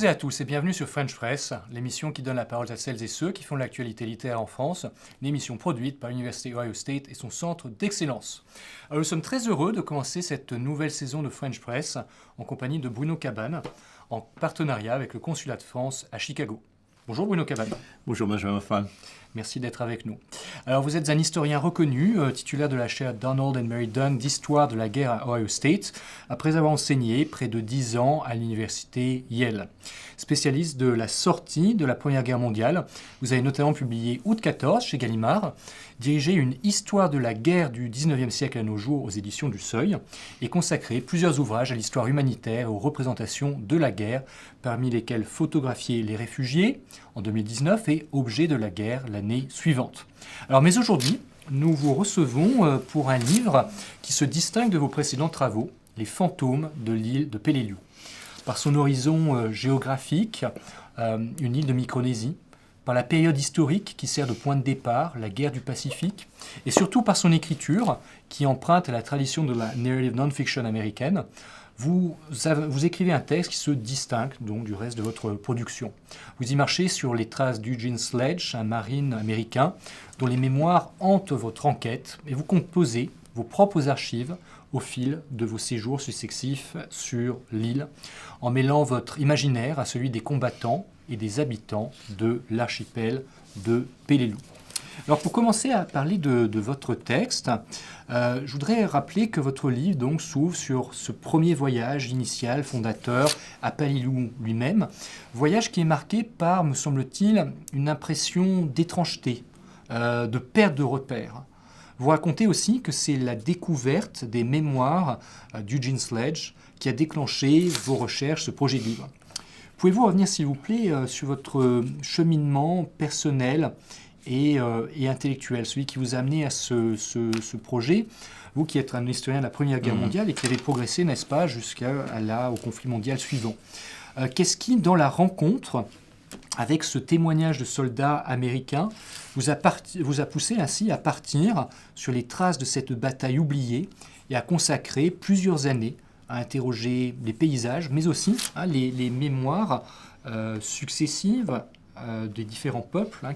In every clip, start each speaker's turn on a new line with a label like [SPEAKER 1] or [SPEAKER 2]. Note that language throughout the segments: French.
[SPEAKER 1] toutes et à tous et bienvenue sur French Press, l'émission qui donne la parole à celles et ceux qui font l'actualité littéraire en France, une émission produite par l'Université Ohio State et son centre d'excellence. Alors, nous sommes très heureux de commencer cette nouvelle saison de French Press en compagnie de Bruno Cabane, en partenariat avec le Consulat de France à Chicago. Bonjour Bruno Cabane.
[SPEAKER 2] Bonjour Benjamin Fan.
[SPEAKER 1] Merci d'être avec nous. Alors vous êtes un historien reconnu, titulaire de la chaire Donald and Mary Dunn d'histoire de la guerre à Ohio State, après avoir enseigné près de 10 ans à l'université Yale. Spécialiste de la sortie de la Première Guerre mondiale, vous avez notamment publié Août 14 chez Gallimard, dirigé une histoire de la guerre du 19e siècle à nos jours aux éditions du Seuil, et consacré plusieurs ouvrages à l'histoire humanitaire et aux représentations de la guerre, parmi lesquels Photographier les réfugiés en 2019 et Objets de la guerre l'année suivante. Alors, mais aujourd'hui, nous vous recevons pour un livre qui se distingue de vos précédents travaux, Les fantômes de l'île de Peleliu. Par son horizon géographique, une île de Micronésie, par la période historique qui sert de point de départ, la guerre du Pacifique, et surtout par son écriture qui emprunte à la tradition de la narrative non-fiction américaine, vous écrivez un texte qui se distingue donc du reste de votre production. Vous y marchez sur les traces d'Eugene Sledge, un marine américain dont les mémoires hantent votre enquête, et vous composez vos propres archives au fil de vos séjours successifs sur l'île, en mêlant votre imaginaire à celui des combattants et des habitants de l'archipel de Peleliu. Alors pour commencer à parler de votre texte, je voudrais rappeler que votre livre donc s'ouvre sur ce premier voyage initial fondateur à Peleliu lui-même, voyage qui est marqué par, me semble-t-il, une impression d'étrangeté, de perte de repères. Vous racontez aussi que c'est la découverte des mémoires d'Eugene Sledge qui a déclenché vos recherches, ce projet de livre. Pouvez-vous revenir, s'il vous plaît, sur votre cheminement personnel et intellectuel, celui qui vous a amené à ce projet, vous qui êtes un historien de la Première Guerre mondiale et qui avez progressé, n'est-ce pas, au conflit mondial suivant. Qu'est-ce qui, dans la rencontre avec ce témoignage de soldats américains, vous a poussé ainsi à partir sur les traces de cette bataille oubliée et à consacrer plusieurs années à interroger les paysages, mais aussi les mémoires successives des différents peuples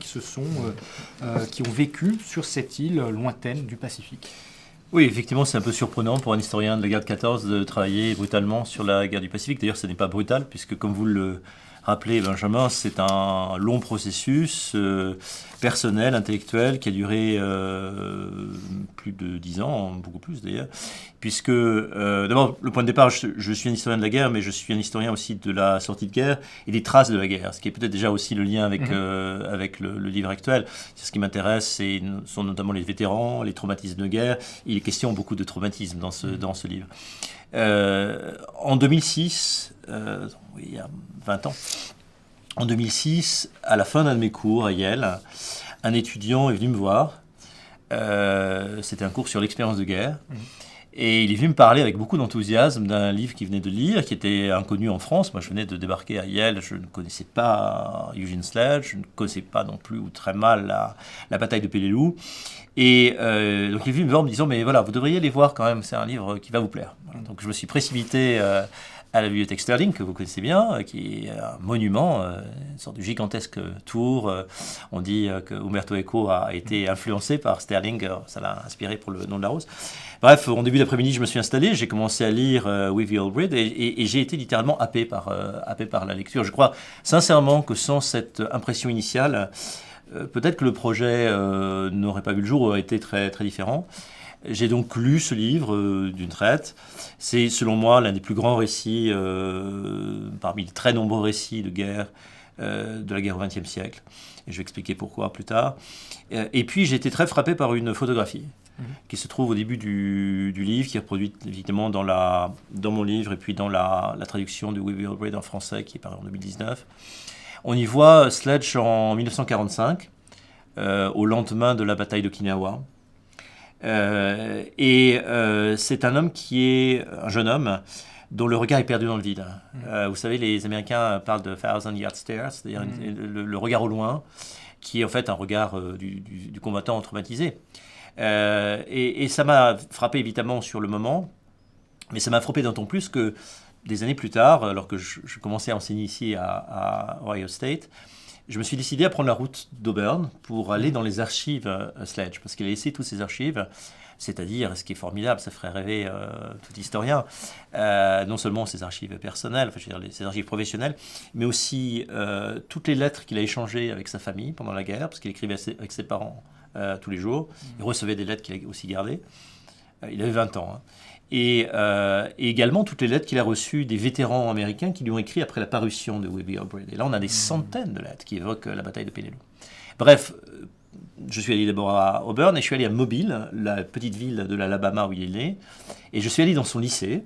[SPEAKER 1] qui ont vécu sur cette île lointaine du Pacifique.
[SPEAKER 2] Oui, effectivement, c'est un peu surprenant pour un historien de la guerre de 14 de travailler brutalement sur la guerre du Pacifique. D'ailleurs, ce n'est pas brutal, puisque comme vous le rappelez, Benjamin, c'est un long processus personnel, intellectuel, qui a duré plus de 10 ans, beaucoup plus d'ailleurs, puisque, d'abord, le point de départ, je suis un historien de la guerre, mais je suis un historien aussi de la sortie de guerre et des traces de la guerre, ce qui est peut-être déjà aussi le lien avec le livre actuel. C'est ce qui m'intéresse, sont notamment les vétérans, les traumatismes de guerre. Il est question beaucoup de traumatismes dans ce livre. En 2006, il y a 20 ans, en 2006, à la fin d'un de mes cours à Yale, un étudiant est venu me voir. C'était un cours sur l'expérience de guerre. Et il est venu me parler avec beaucoup d'enthousiasme d'un livre qu'il venait de lire, qui était inconnu en France. Moi, je venais de débarquer à Yale, je ne connaissais pas Eugene Sledge, je ne connaissais pas non plus ou très mal la bataille de Peleliu. Et donc il est venu me voir en me disant, mais voilà, vous devriez aller voir quand même, c'est un livre qui va vous plaire. Voilà. Donc je me suis précipité à la bibliothèque Sterling, que vous connaissez bien, qui est un monument, une sorte de gigantesque tour. On dit que Umberto Eco a été influencé par Sterling, ça l'a inspiré pour le nom de la rose. Bref, en début d'après-midi, je me suis installé, j'ai commencé à lire With the Old Grid et j'ai été littéralement happé par la lecture. Je crois sincèrement que sans cette impression initiale, peut-être que le projet n'aurait pas vu le jour, aurait été très, très différent. J'ai donc lu ce livre d'une traite. C'est, selon moi, l'un des plus grands récits, parmi les très nombreux récits de guerre, de la guerre au XXe siècle. Et je vais expliquer pourquoi plus tard. Et puis, j'ai été très frappé par une photographie qui se trouve au début du livre, qui est reproduite évidemment dans mon livre et puis dans la traduction de We Will Breed en français, qui est paru en 2019. On y voit Sledge en 1945, au lendemain de la bataille d'Okinawa. C'est un homme qui est un jeune homme dont le regard est perdu dans le vide. Vous savez, les Américains parlent de thousand yard stare, c'est-à-dire le regard au loin, qui est en fait un regard du combattant traumatisé. Et ça m'a frappé évidemment sur le moment, mais ça m'a frappé d'autant plus que des années plus tard, alors que je commençais à enseigner ici à Ohio State, je me suis décidé à prendre la route d'Auburn pour aller dans les archives Sledge, parce qu'il a laissé toutes ces archives, c'est-à-dire, ce qui est formidable, ça ferait rêver tout historien, non seulement ses archives personnelles, enfin, je veux dire, ses archives professionnelles, mais aussi toutes les lettres qu'il a échangées avec sa famille pendant la guerre, parce qu'il écrivait avec ses parents tous les jours, il recevait des lettres qu'il a aussi gardées, il avait 20 ans, hein. Et également toutes les lettres qu'il a reçues des vétérans américains qui lui ont écrit après la parution de We Be Our Bride. Et là, on a des centaines de lettres qui évoquent la bataille de Peleliu. Bref, je suis allé d'abord à Auburn et je suis allé à Mobile, la petite ville de l'Alabama où il est né. Et je suis allé dans son lycée,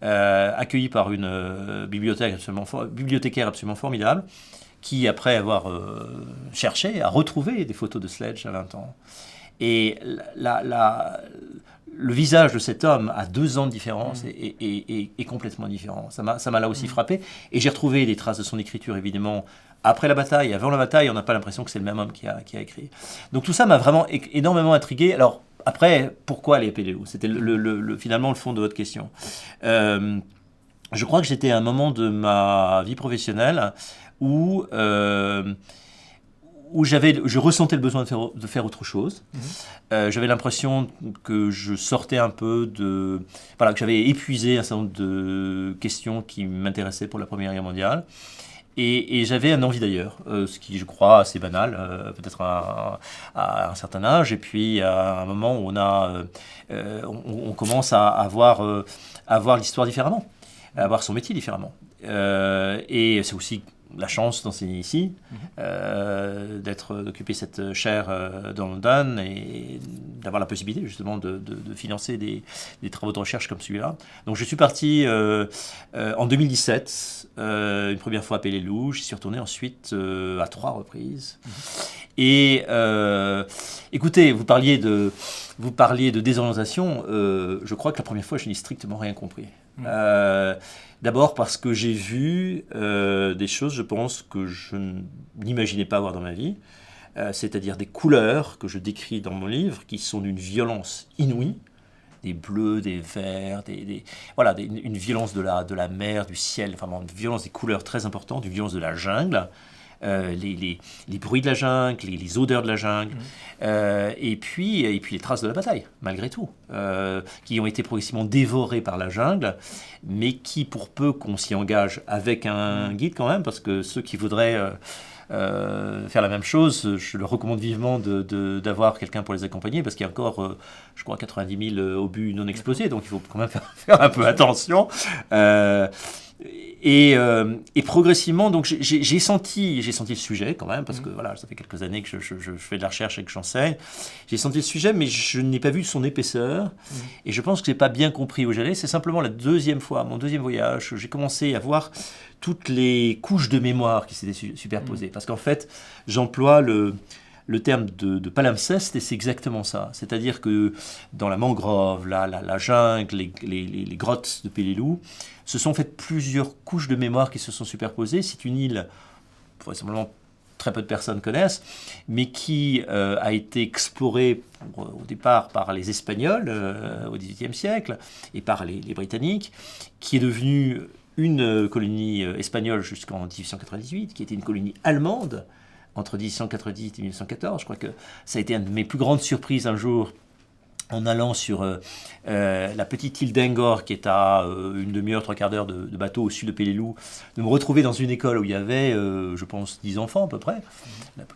[SPEAKER 2] accueilli par une bibliothécaire absolument formidable, qui, après avoir cherché, a retrouvé des photos de Sledge à 20 ans. Et le visage de cet homme à 2 ans de différence est complètement différent. Ça m'a là aussi frappé. Et j'ai retrouvé des traces de son écriture, évidemment, après la bataille. Avant la bataille, on n'a pas l'impression que c'est le même homme qui a écrit. Donc tout ça m'a vraiment énormément intrigué. Alors, après, pourquoi aller à Peleliu ? C'était finalement le fond de votre question. Je crois que j'étais à un moment de ma vie professionnelle où je ressentais le besoin de faire autre chose. J'avais l'impression que je sortais un peu que j'avais épuisé un certain nombre de questions qui m'intéressaient pour la Première Guerre mondiale. Et j'avais un envie d'ailleurs, ce qui, je crois, assez banal, peut-être à un certain âge. Et puis, à un moment où on commence à voir l'histoire différemment, à voir son métier différemment. Et c'est aussi la chance d'enseigner ici, d'occuper cette chaire dans London et d'avoir la possibilité justement de financer des travaux de recherche comme celui-là. Donc je suis parti en 2017, une première fois à Peleliu, j'y suis retourné ensuite à 3 reprises. Et écoutez, vous parliez de désorientation, je crois que la première fois je n'ai strictement rien compris. D'abord parce que j'ai vu des choses, je pense, que je n'imaginais pas voir dans ma vie, c'est-à-dire des couleurs que je décris dans mon livre, qui sont d'une violence inouïe, des bleus, des verts, une violence de la mer, du ciel, vraiment une violence des couleurs très importante, une violence de la jungle, les bruits de la jungle, les odeurs de la jungle, et puis les traces de la bataille, malgré tout, qui ont été progressivement dévorées par la jungle, mais qui, pour peu qu'on s'y engage avec un guide quand même, parce que ceux qui voudraient faire la même chose, je leur recommande vivement d'avoir quelqu'un pour les accompagner, parce qu'il y a encore, je crois, 90 000 obus non explosés, donc il faut quand même faire un peu attention. Et progressivement, donc j'ai senti le sujet quand même, parce que voilà, ça fait quelques années que je fais de la recherche et que j'enseigne. J'ai senti le sujet, mais je n'ai pas vu son épaisseur. Et je pense que je n'ai pas bien compris où j'allais. C'est simplement mon deuxième voyage, j'ai commencé à voir toutes les couches de mémoire qui s'étaient superposées. Parce qu'en fait, j'emploie le terme de palimpseste, et c'est exactement ça. C'est-à-dire que dans la mangrove, la jungle, les grottes de Peleliu, se sont faites plusieurs couches de mémoire qui se sont superposées. C'est une île, vraisemblablement très peu de personnes connaissent, mais qui a été explorée au départ par les Espagnols au XVIIIe siècle et par les Britanniques, qui est devenue une colonie espagnole jusqu'en 1898, qui était une colonie allemande entre 1898 et 1914. Je crois que ça a été une de mes plus grandes surprises un jour, en allant sur la petite île d'Angor, qui est à une demi-heure, 3/4 d'heure de bateau au sud de Peleliu, de me retrouver dans une école où il y avait, je pense, 10 enfants à peu près.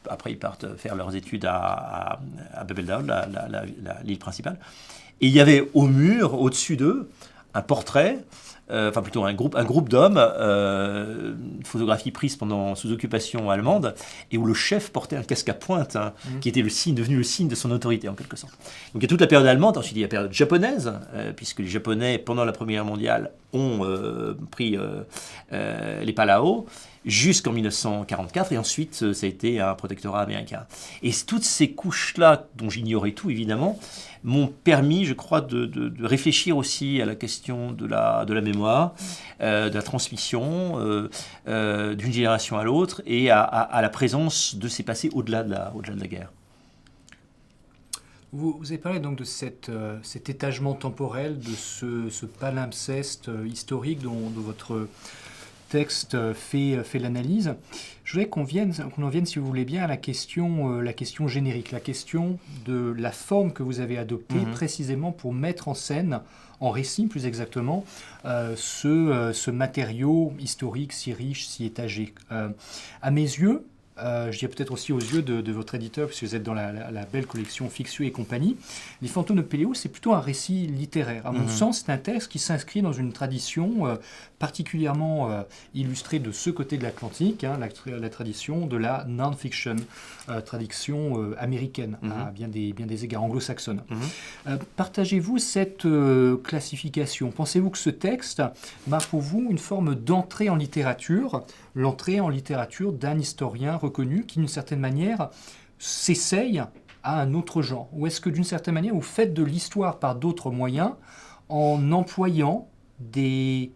[SPEAKER 2] Après, ils partent faire leurs études à Babeldaoud, l'île principale. Et il y avait au mur, au-dessus d'eux, un portrait, enfin plutôt un groupe d'hommes, une photographie prise sous occupation allemande, et où le chef portait un casque à pointe, qui était devenu le signe de son autorité en quelque sorte. Donc il y a toute la période allemande, ensuite il y a la période japonaise, puisque les Japonais, pendant la Première Guerre mondiale, ont pris les Palau jusqu'en 1944, et ensuite ça a été un protectorat américain. Et toutes ces couches-là, dont j'ignorais tout évidemment, m'ont permis, je crois, de réfléchir aussi à la question de la mémoire, de la transmission d'une génération à l'autre, et à la présence de ces passés au-delà de la guerre.
[SPEAKER 1] Vous avez parlé donc de cet étagement temporel, de ce palimpseste historique dont votre texte fait l'analyse. Je voudrais qu'on en vienne, si vous voulez bien, à la question générique, la question de la forme que vous avez adoptée précisément pour mettre en scène, en récit plus exactement, ce matériau historique si riche, si étagé. À mes yeux, je dirais peut-être aussi aux yeux de votre éditeur, puisque vous êtes dans la belle collection Fictio et compagnie, Les Fantômes de Péléo, c'est plutôt un récit littéraire. À mon sens, c'est un texte qui s'inscrit dans une tradition particulièrement illustrée de ce côté de l'Atlantique, la tradition de la non-fiction, tradition américaine, à bien des égards anglo-saxonne. Partagez-vous cette classification? Pensez-vous que ce texte marque pour vous une forme d'entrée en littérature, l'entrée en littérature d'un historien reconnu qui, d'une certaine manière, s'essaye à un autre genre? Ou est-ce que, d'une certaine manière, vous faites de l'histoire par d'autres moyens en employant des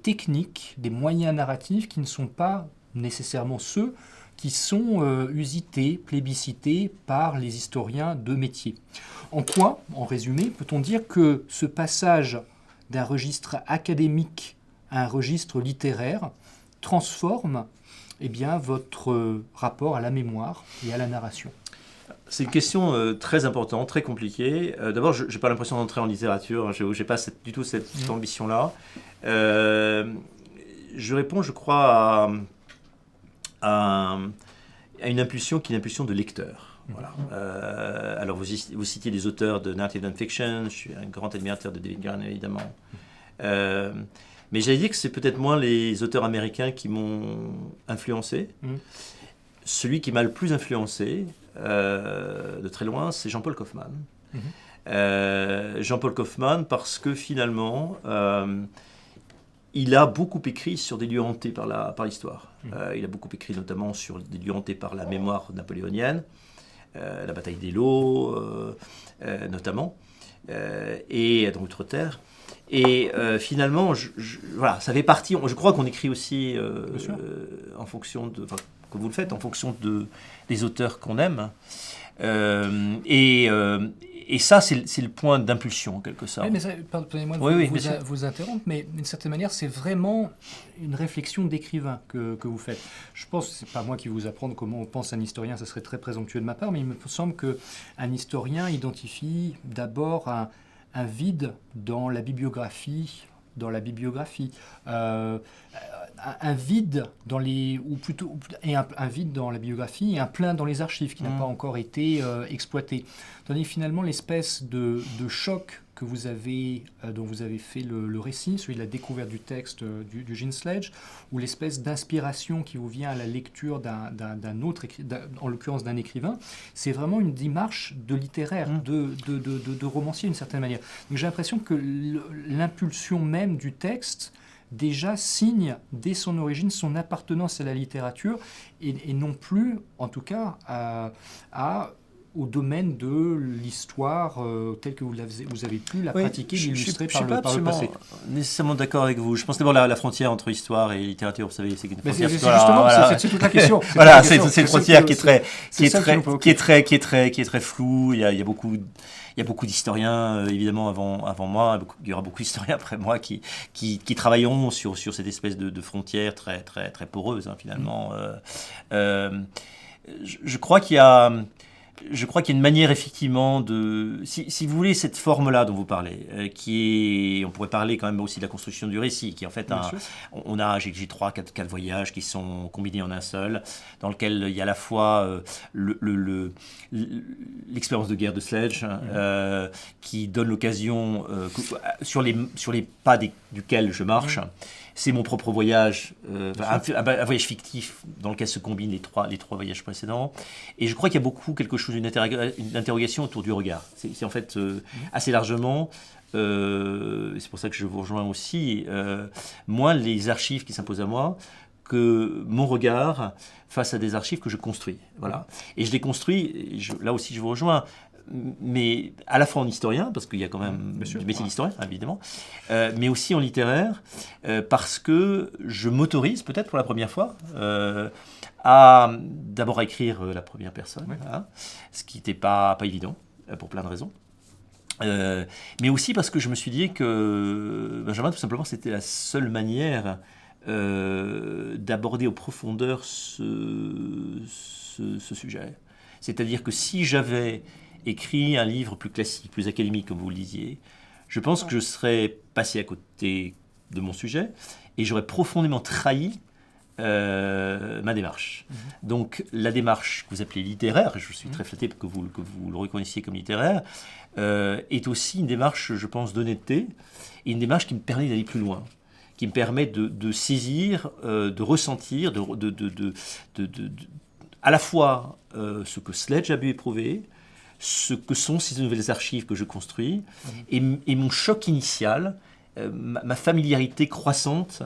[SPEAKER 1] techniques, des moyens narratifs qui ne sont pas nécessairement ceux qui sont usités, plébiscités par les historiens de métier? En quoi, en résumé, peut-on dire que ce passage d'un registre académique à un registre littéraire transforme votre rapport à la mémoire et à la narration?
[SPEAKER 2] C'est une question très importante, très compliquée. D'abord, je n'ai pas l'impression d'entrer en littérature, je n'ai pas du tout cette ambition-là. Je réponds, je crois, à une impulsion qui est une impulsion de lecteur. Voilà. Alors, vous citiez des auteurs de narrative non-fiction, je suis un grand admirateur de David Grann, évidemment. Mais j'allais dire que c'est peut-être moins les auteurs américains qui m'ont influencé. Celui qui m'a le plus influencé, de très loin, c'est Jean-Paul Kaufmann. Jean-Paul Kaufmann, parce que finalement, il a beaucoup écrit sur des lieux hantés par l'histoire. Il a beaucoup écrit notamment sur des lieux hantés par la mémoire napoléonienne, la bataille d'Eylau, notamment, et dans Outre-Terre. Et finalement, voilà, ça fait partie. Je crois qu'on écrit aussi en fonction de, comme vous le faites, en fonction des auteurs qu'on aime. Et ça, c'est le point d'impulsion, en quelque sorte.
[SPEAKER 1] Oui, mais pardonnez-moi de vous interrompre, mais d'une certaine manière, c'est vraiment une réflexion d'écrivain que vous faites. Je pense, c'est pas moi qui vais vous apprendre comment on pense un historien, ça serait très présomptueux de ma part, mais il me semble qu'un historien identifie d'abord un vide dans la bibliographie, un vide dans un vide dans la biographie et un plein dans les archives qui n'a pas encore été exploité. Tandis que finalement l'espèce de choc que vous avez, dont vous avez fait le récit, celui de la découverte du texte d'Eugene Sledge, ou l'espèce d'inspiration qui vous vient à la lecture d'un autre, en l'occurrence d'un écrivain, c'est vraiment une démarche de littéraire, de romancier d'une certaine manière. Donc j'ai l'impression que l'impulsion même du texte déjà signe dès son origine son appartenance à la littérature et non plus, en tout cas, au domaine de l'histoire telle que vous avez pu la pratiquer, l'illustrer par le passé. Je ne suis pas
[SPEAKER 2] nécessairement d'accord avec vous. Je pense d'abord la frontière entre histoire et littérature, vous savez, c'est une frontière.
[SPEAKER 1] C'est toute la question.
[SPEAKER 2] Voilà, c'est une frontière qui est très floue. Il y a beaucoup d'historiens, évidemment, avant moi. Il y aura beaucoup d'historiens après moi qui travailleront sur cette espèce de frontière très, très, très poreuse, finalement. Je crois qu'il y a une manière effectivement si vous voulez, cette forme-là dont vous parlez, on pourrait parler quand même aussi de la construction du récit, qui en fait, j'ai 3-4 voyages qui sont combinés en un seul, dans lequel il y a à la fois l'expérience de guerre de Sledge, qui donne l'occasion, sur les pas duquel je marche, c'est mon propre voyage, un voyage fictif dans lequel se combinent les trois voyages précédents. Et je crois qu'il y a quelque chose, une interrogation autour du regard. C'est en fait assez largement, c'est pour ça que je vous rejoins aussi, moins les archives qui s'imposent à moi que mon regard face à des archives que je construis. Voilà. Et je les construis, là aussi je vous rejoins, mais à la fois en historien, parce qu'il y a quand même du métier d'historien, évidemment, mais aussi en littéraire, parce que je m'autorise, peut-être pour la première fois, d'abord à écrire la première personne, ce qui n'était pas évident. pour plein de raisons. Mais aussi parce que je me suis dit que Benjamin, tout simplement, c'était la seule manière d'aborder en profondeur ce sujet. C'est-à-dire que si j'avais écrit un livre plus classique, plus académique, comme vous le disiez, je pense que je serais passé à côté de mon sujet et j'aurais profondément trahi ma démarche. Donc la démarche que vous appelez littéraire, je suis très flatté que vous le reconnaissiez comme littéraire, est aussi une démarche, je pense, d'honnêteté et une démarche qui me permet d'aller plus loin, qui me permet de saisir, de ressentir, à la fois ce que Sledge a pu éprouver, ce que sont ces nouvelles archives que je construis, et mon choc initial, ma familiarité croissante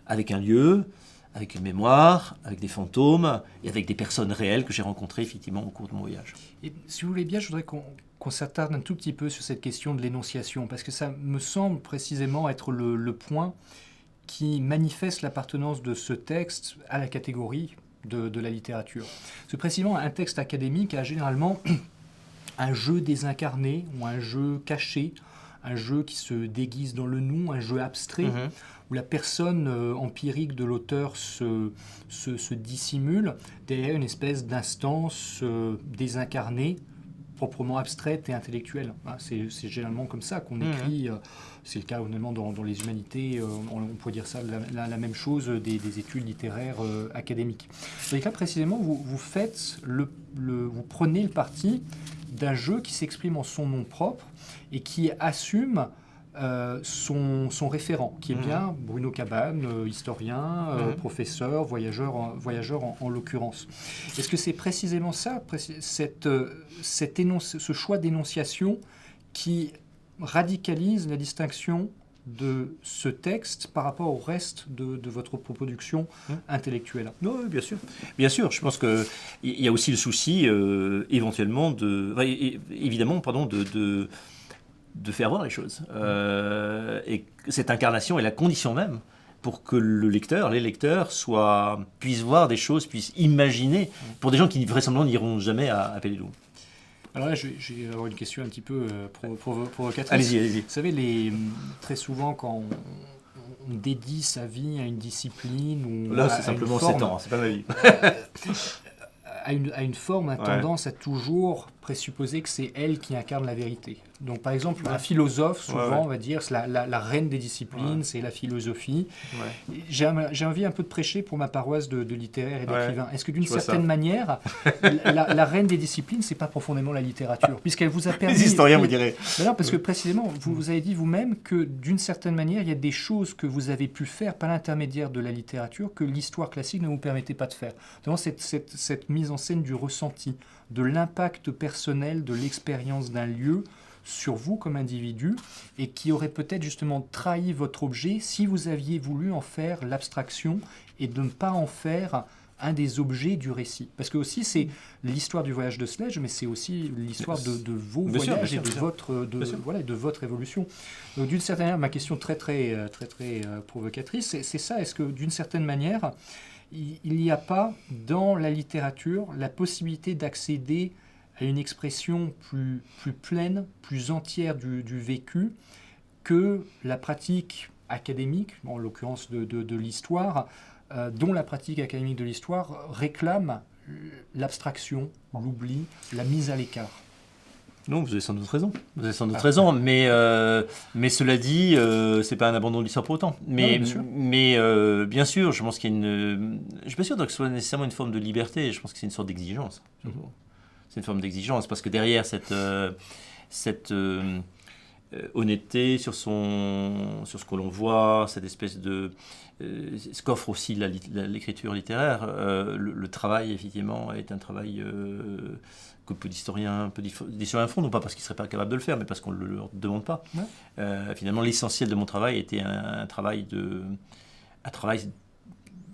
[SPEAKER 2] avec un lieu, avec une mémoire, avec des fantômes et avec des personnes réelles que j'ai rencontrées effectivement au cours de mon voyage.
[SPEAKER 1] Et si vous voulez bien, je voudrais qu'on s'attarde un tout petit peu sur cette question de l'énonciation, parce que ça me semble précisément être le point qui manifeste l'appartenance de ce texte à la catégorie de la littérature. C'est précisément un texte académique a généralement un jeu désincarné ou un jeu caché, un jeu qui se déguise dans le nous, un jeu abstrait, où la personne empirique de l'auteur se dissimule derrière une espèce d'instance désincarnée, proprement abstraite et intellectuelle. C'est généralement comme ça qu'on écrit, c'est le cas honnêtement dans les humanités, on pourrait dire ça la même chose des études littéraires académiques. Dans les cas précisément, vous faites vous prenez le parti d'un jeu qui s'exprime en son nom propre et qui assume son référent, qui est bien Bruno Cabane, historien, professeur, voyageur en l'occurrence. Est-ce que c'est précisément ça, ce choix d'énonciation qui radicalise la distinction de ce texte par rapport au reste de votre production intellectuelle?
[SPEAKER 2] Oui, bien sûr. Bien sûr, je pense qu'il y a aussi le souci, éventuellement, de faire voir les choses. Et cette incarnation est la condition même pour que les lecteurs puissent voir des choses, puissent imaginer, pour des gens qui vraisemblablement n'iront jamais à Peleliu.
[SPEAKER 1] Alors là, je vais avoir une question un petit peu provocatrice.
[SPEAKER 2] Allez-y.
[SPEAKER 1] Vous savez, très souvent, quand on dédie sa vie à une discipline ou
[SPEAKER 2] là, c'est simplement 7 ans, c'est pas ma vie.
[SPEAKER 1] à une forme, a tendance à toujours présupposer que c'est elle qui incarne la vérité. Donc, par exemple, un philosophe, souvent, on va dire, c'est la reine des disciplines, c'est la philosophie. J'ai envie un peu de prêcher pour ma paroisse de littéraire et d'écrivain. Est-ce que d'une certaine manière, la reine des disciplines, c'est pas profondément la littérature, puisqu'elle vous a permis...
[SPEAKER 2] Les historiens vous diraient.
[SPEAKER 1] Non, parce que précisément, vous avez dit vous-même que d'une certaine manière, il y a des choses que vous avez pu faire par l'intermédiaire de la littérature que l'histoire classique ne vous permettait pas de faire. Notamment cette mise en scène du ressenti, de l'impact personnel de l'expérience d'un lieu sur vous comme individu, et qui aurait peut-être justement trahi votre objet si vous aviez voulu en faire l'abstraction et de ne pas en faire un des objets du récit. Parce que aussi c'est l'histoire du voyage de Sledge, mais c'est aussi l'histoire de vos voyages et de votre évolution. Donc d'une certaine manière, ma question très provocatrice, c'est ça, est-ce que d'une certaine manière, il n'y a pas dans la littérature la possibilité d'accéder à une expression plus pleine, plus entière du vécu que la pratique académique, en l'occurrence de l'histoire, dont la pratique académique de l'histoire réclame l'abstraction, l'oubli, la mise à l'écart?
[SPEAKER 2] Non, vous avez sans doute raison. Mais cela dit, c'est pas un abandon de l'histoire pour autant. Mais bien sûr, je pense qu'il y a je suis pas sûr que ce soit nécessairement une forme de liberté. Je pense que c'est une sorte d'exigence. C'est une forme d'exigence parce que derrière cette honnêteté sur ce que l'on voit, cette espèce de ce qu'offre aussi l'écriture littéraire, le travail effectivement est un travail que peu d'historiens font, non pas parce qu'ils ne seraient pas capables de le faire, mais parce qu'on ne leur demande pas. Finalement, l'essentiel de mon travail était un travail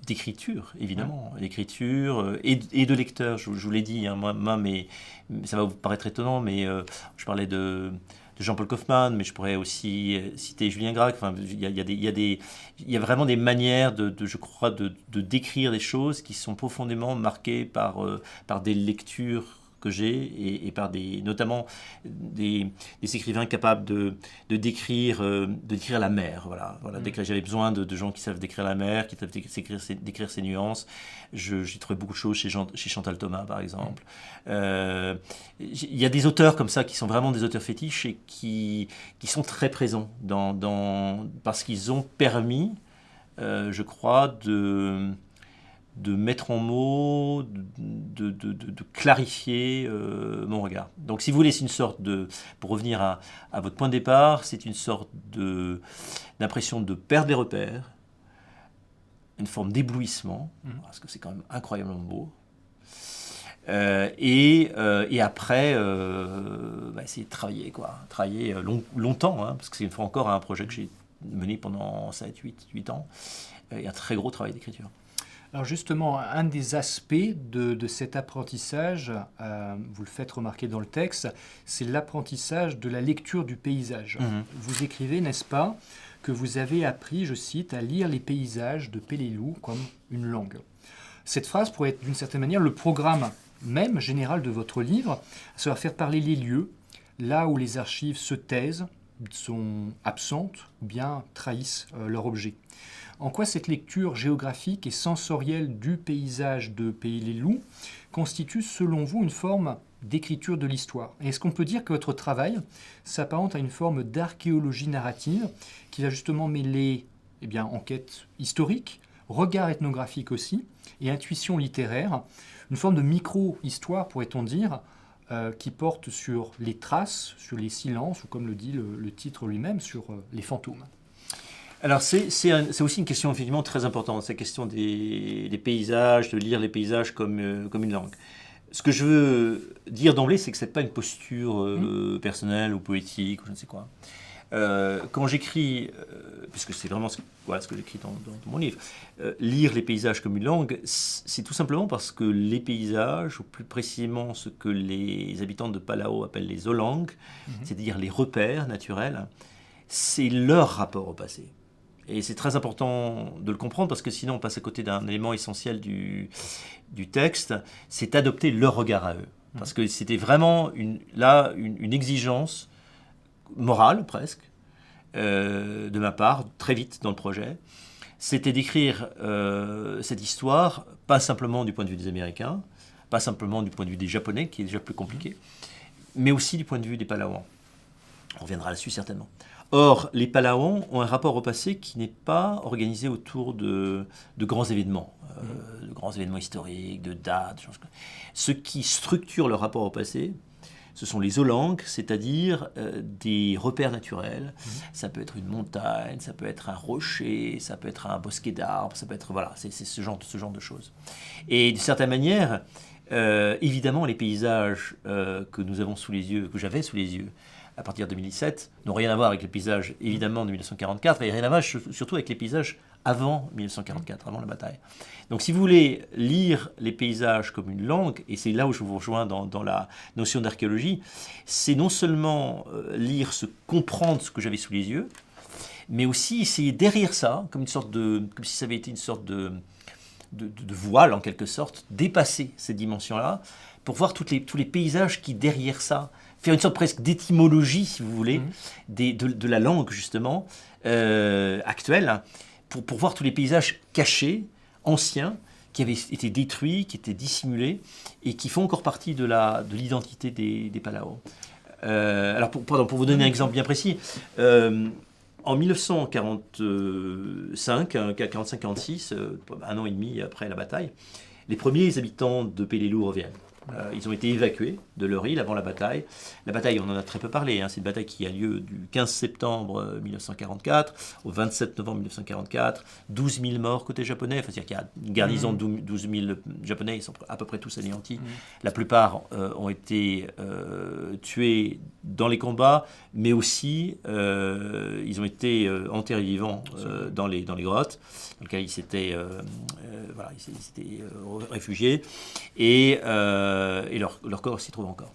[SPEAKER 2] d'écriture, évidemment, d'écriture et de lecteur. Je vous l'ai dit, mais ça va vous paraître étonnant, mais je parlais de Jean-Paul Kaufmann, mais je pourrais aussi citer Julien Gracq. Enfin, il y a vraiment des manières je crois, de décrire des choses qui sont profondément marquées par des lectures que j'ai et par notamment des écrivains capables de décrire la mer. Voilà. J'avais besoin de gens qui savent décrire la mer, qui savent décrire ses nuances. J'ai trouvé beaucoup de choses chez Chantal Thomas, par exemple. Il y a des auteurs comme ça qui sont vraiment des auteurs fétiches et qui sont très présents parce qu'ils ont permis, je crois, de mettre en mots, de clarifier mon regard. Donc si vous voulez, c'est une sorte pour revenir à votre point de départ, c'est une sorte d'impression de perdre des repères, une forme d'éblouissement, parce que c'est quand même incroyablement beau. Et après, essayer de travailler longtemps, parce que c'est une fois encore un projet que j'ai mené pendant 7, 8 ans, et un très gros travail d'écriture.
[SPEAKER 1] Alors justement, un des aspects de cet apprentissage, vous le faites remarquer dans le texte, c'est l'apprentissage de la lecture du paysage. Vous écrivez, n'est-ce pas, que vous avez appris, je cite, à lire les paysages de Peleliu comme une langue. Cette phrase pourrait être d'une certaine manière le programme même général de votre livre, à savoir faire parler les lieux, là où les archives se taisent, sont absentes ou bien trahissent leur objet. En quoi cette lecture géographique et sensorielle du paysage de Peleliu constitue, selon vous, une forme d'écriture de l'histoire? Et est-ce qu'on peut dire que votre travail s'apparente à une forme d'archéologie narrative qui va justement mêler enquête historique, regard ethnographique aussi, et intuition littéraire, une forme de micro-histoire, pourrait-on dire, qui porte sur les traces, sur les silences, ou comme le dit le titre lui-même, sur les fantômes?
[SPEAKER 2] Alors c'est aussi une question effectivement très importante, cette question des paysages, de lire les paysages comme une langue. Ce que je veux dire d'emblée, c'est que ce n'est pas une posture personnelle ou poétique ou je ne sais quoi. Quand j'écris, puisque c'est vraiment ce que j'écris dans mon livre, lire les paysages comme une langue, c'est tout simplement parce que les paysages, ou plus précisément ce que les habitants de Palau appellent les olangues, c'est-à-dire les repères naturels, c'est leur rapport au passé. Et c'est très important de le comprendre parce que sinon on passe à côté d'un élément essentiel du texte, c'est adopter leur regard à eux. Parce que c'était vraiment une exigence morale presque, de ma part, très vite dans le projet. C'était d'écrire cette histoire, pas simplement du point de vue des Américains, pas simplement du point de vue des Japonais, qui est déjà plus compliqué, mais aussi du point de vue des Palauans. On reviendra là-dessus certainement. Or, les Palauans ont un rapport au passé qui n'est pas organisé autour de grands événements, de grands événements historiques, de dates. Ce qui structure leur rapport au passé, ce sont les olangues, c'est-à-dire des repères naturels. Ça peut être une montagne, ça peut être un rocher, ça peut être un bosquet d'arbres, ça peut être c'est ce genre de choses. Et d'une certaine manière, évidemment, les paysages que nous avons sous les yeux, que j'avais sous les yeux, à partir de 2017, n'ont rien à voir avec les paysages, évidemment, de 1944, et rien à voir surtout avec les paysages avant 1944, avant la bataille. Donc si vous voulez lire les paysages comme une langue, et c'est là où je vous rejoins dans la notion d'archéologie, c'est non seulement comprendre ce que j'avais sous les yeux, mais aussi essayer derrière ça, comme si ça avait été une sorte de voile en quelque sorte, dépasser ces dimensions-là, pour voir tous les paysages qui derrière ça, faire une sorte presque d'étymologie, si vous voulez, de la langue justement, actuelle, pour voir tous les paysages cachés, anciens, qui avaient été détruits, qui étaient dissimulés, et qui font encore partie de l'identité des Palauans. Alors, pour vous donner un exemple bien précis, en 1945, 45-46, un an et demi après la bataille, les premiers habitants de Peleliu reviennent. Ils ont été évacués de leur île avant la bataille. La bataille, on en a très peu parlé, c'est une bataille qui a lieu du 15 septembre 1944 au 27 novembre 1944, 12 000 morts côté japonais, c'est-à-dire qu'il y a une garnison de 12 000 japonais, ils sont à peu près tous anéantis. La plupart ont été tués dans les combats, mais aussi ils ont été enterrés vivants dans les grottes, dans lesquelles ils s'étaient réfugiés, et leur corps s'y trouve encore.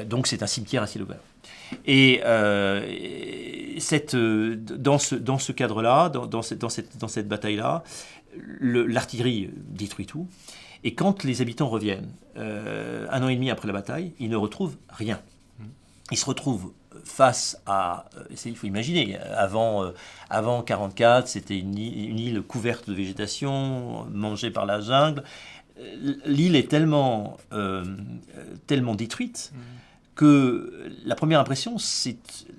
[SPEAKER 2] Donc c'est un cimetière à ciel ouvert. Et dans ce cadre-là, dans cette bataille-là, l'artillerie détruit tout. Et quand les habitants reviennent, 1 an et demi après la bataille, ils ne retrouvent rien. Ils se retrouvent face à... il faut imaginer, avant 1944, c'était une île couverte de végétation, mangée par la jungle. L'île est tellement détruite que la première impression, c'est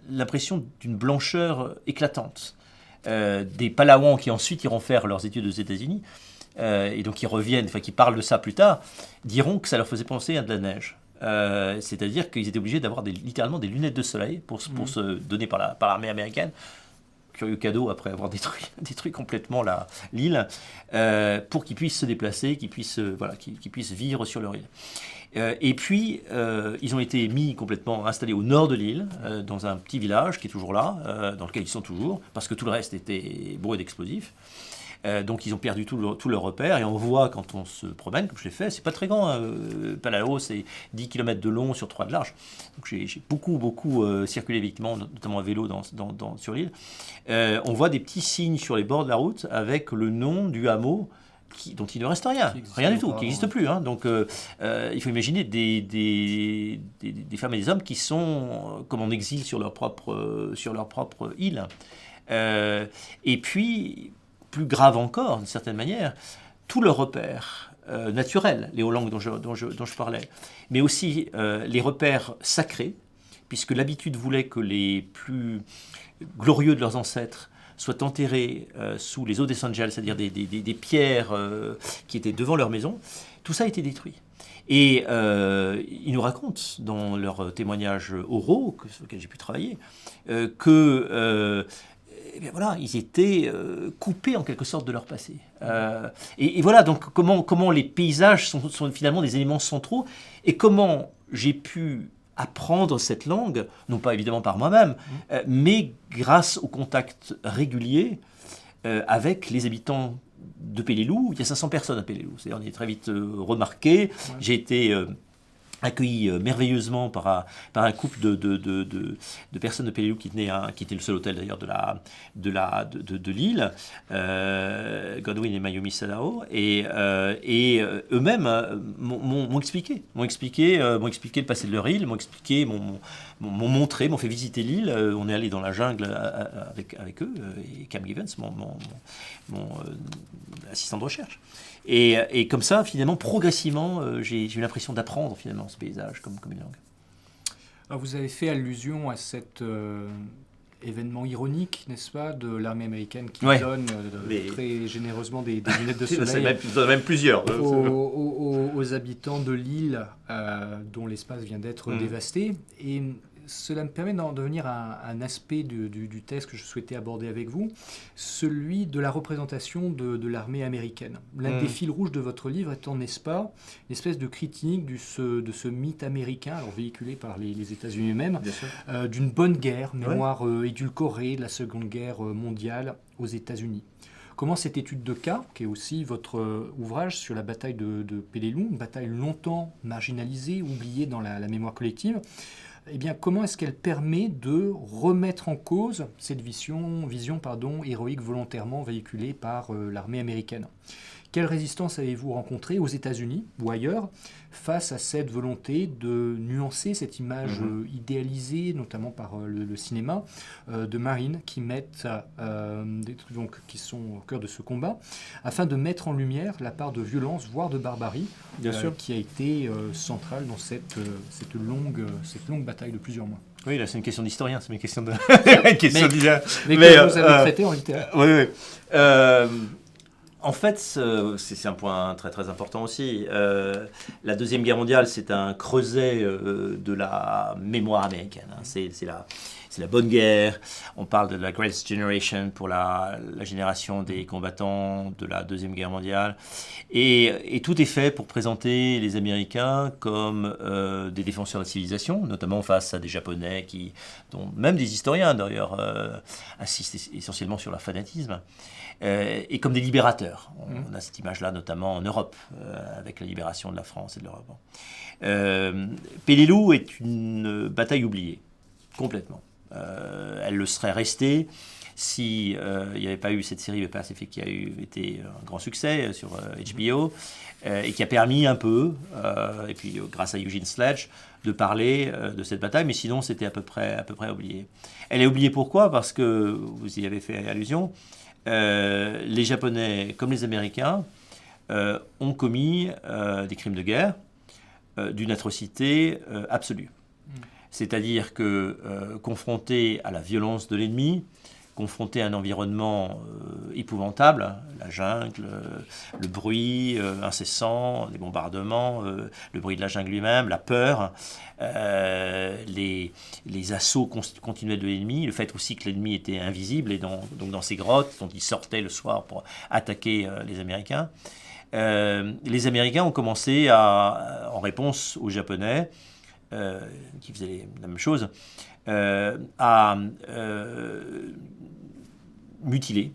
[SPEAKER 2] l'impression d'une blancheur éclatante. Des Palawans qui ensuite iront faire leurs études aux États-Unis, et donc qui reviennent, enfin qui parlent de ça plus tard, diront que ça leur faisait penser à de la neige. C'est-à-dire qu'ils étaient obligés d'avoir littéralement des lunettes de soleil pour se donner par l'armée américaine. Curieux cadeau après avoir détruit complètement l'île, pour qu'ils puissent se déplacer, qu'ils puissent vivre sur leur île. Et puis, ils ont été complètement installés au nord de l'île, dans un petit village qui est toujours là, dans lequel ils sont toujours, parce que tout le reste était bourré d'explosifs. Donc ils ont perdu tout leur repère, et on voit quand on se promène, comme je l'ai fait, c'est pas très grand, Palau, c'est 10 km de long sur 3 de large. Donc j'ai beaucoup circulé effectivement, notamment à vélo sur l'île. On voit des petits signes sur les bords de la route avec le nom du hameau dont il ne reste rien du tout, qui n'existe plus. Hein. Donc il faut imaginer des femmes et des hommes qui sont comme en exil sur leur propre île. Et puis, plus grave encore, d'une certaine manière, tous leurs repères naturels, les langues dont je parlais, mais aussi les repères sacrés, puisque l'habitude voulait que les plus glorieux de leurs ancêtres soient enterrés sous les eaux des Angels, c'est-à-dire des pierres qui étaient devant leur maison. Tout ça a été détruit. Et ils nous racontent, dans leurs témoignages oraux, sur lesquels j'ai pu travailler, que ils étaient coupés en quelque sorte de leur passé. Et voilà, donc comment les paysages sont finalement des éléments centraux, et comment j'ai pu apprendre cette langue, non pas évidemment par moi-même, mais grâce au contact régulier avec les habitants de Peleliu. Il y a 500 personnes à Peleliu, c'est-à-dire on est très vite remarqué. J'ai été accueilli merveilleusement par un couple de personnes de Peleliu qui était le seul hôtel d'ailleurs de l'île, Godwin et Mayumi Sadao, et eux-mêmes m'ont expliqué le passé de leur île, m'ont montré, m'ont fait visiter l'île. On est allé dans la jungle avec eux, et Cam Givens, mon assistant de recherche. Et comme ça, finalement, progressivement, j'ai eu l'impression d'apprendre finalement ce paysage comme une langue.
[SPEAKER 1] Alors vous avez fait allusion à cet événement ironique, n'est-ce pas, de l'armée américaine qui donne très généreusement des lunettes de soleil
[SPEAKER 2] même plusieurs
[SPEAKER 1] aux habitants de l'île dont l'espace vient d'être dévasté. Et cela me permet d'en devenir un aspect du texte que je souhaitais aborder avec vous, celui de la représentation de l'armée américaine. L'un des fils rouges de votre livre étant, n'est-ce pas, une espèce de critique de ce mythe américain, alors véhiculé par les États-Unis eux-mêmes, d'une bonne guerre, mémoire édulcorée de la Seconde Guerre mondiale aux États-Unis. Comment cette étude de cas, qui est aussi votre ouvrage sur la bataille de Peleliu, une bataille longtemps marginalisée, oubliée dans la mémoire collective, eh bien, comment est-ce qu'elle permet de remettre en cause cette vision héroïque volontairement véhiculée par l'armée américaine ? Quelle résistance avez-vous rencontrée aux États-Unis ou ailleurs face à cette volonté de nuancer cette image idéalisée, notamment par le cinéma, de marines qui mettent qui sont au cœur de ce combat, afin de mettre en lumière la part de violence, voire de barbarie, qui a été centrale dans cette longue bataille de plusieurs mois.
[SPEAKER 2] Oui, là c'est une question d'historien, c'est une question de...
[SPEAKER 1] mais que vous avez traité en littéraire.
[SPEAKER 2] Oui. En fait, c'est un point très très important aussi. La Deuxième Guerre mondiale, c'est un creuset de la mémoire américaine. Hein. C'est la bonne guerre. On parle de la Greatest Generation pour la génération des combattants de la Deuxième Guerre mondiale. Et tout est fait pour présenter les Américains comme des défenseurs de la civilisation, notamment face à des Japonais dont même des historiens d'ailleurs insistent essentiellement sur leur fanatisme. Et comme des libérateurs. On a cette image-là notamment en Europe, avec la libération de la France et de l'Europe. Peleliu est une bataille oubliée, complètement. Elle le serait restée si il n'y avait pas eu cette série The Pacific qui a été un grand succès sur HBO et qui a permis un peu, et puis grâce à Eugene Sledge, de parler de cette bataille, mais sinon c'était à peu près oublié. Elle est oubliée pourquoi ? Parce que, vous y avez fait allusion, les Japonais comme les Américains ont commis des crimes de guerre d'une atrocité absolue. C'est-à-dire que confrontés à la violence de l'ennemi, confrontés à un environnement épouvantable, la jungle, le bruit incessant, les bombardements, le bruit de la jungle lui-même, la peur, les assauts continuels de l'ennemi, le fait aussi que l'ennemi était invisible et donc dans ces grottes dont il sortait le soir pour attaquer les Américains. Les Américains ont commencé en réponse aux Japonais, qui faisaient la même chose, à mutiler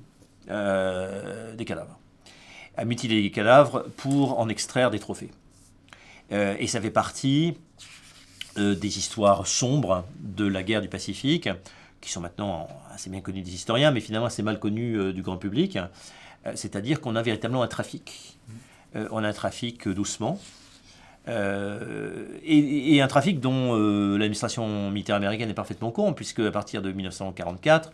[SPEAKER 2] des cadavres. À mutiler des cadavres pour en extraire des trophées. Et ça fait partie des histoires sombres de la guerre du Pacifique, qui sont maintenant assez bien connues des historiens, mais finalement assez mal connues du grand public. C'est-à-dire qu'on a véritablement un trafic. On a un trafic doucement. Et un trafic dont l'administration militaire américaine est parfaitement con, puisque à partir de 1944,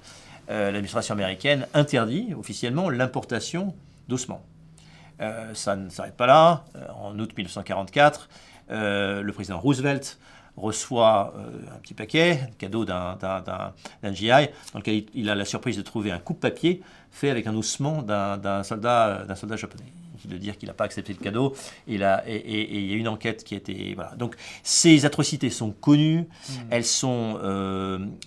[SPEAKER 2] l'administration américaine interdit officiellement l'importation d'ossements. Ça ne s'arrête pas là. En août 1944, le président Roosevelt reçoit un petit paquet, cadeau d'un GI, dans lequel il a la surprise de trouver un coupe-papier fait avec un ossement d'un soldat japonais. De dire qu'il n'a pas accepté le cadeau, et il y a une enquête qui a été... Voilà. Donc ces atrocités sont connues, elles sont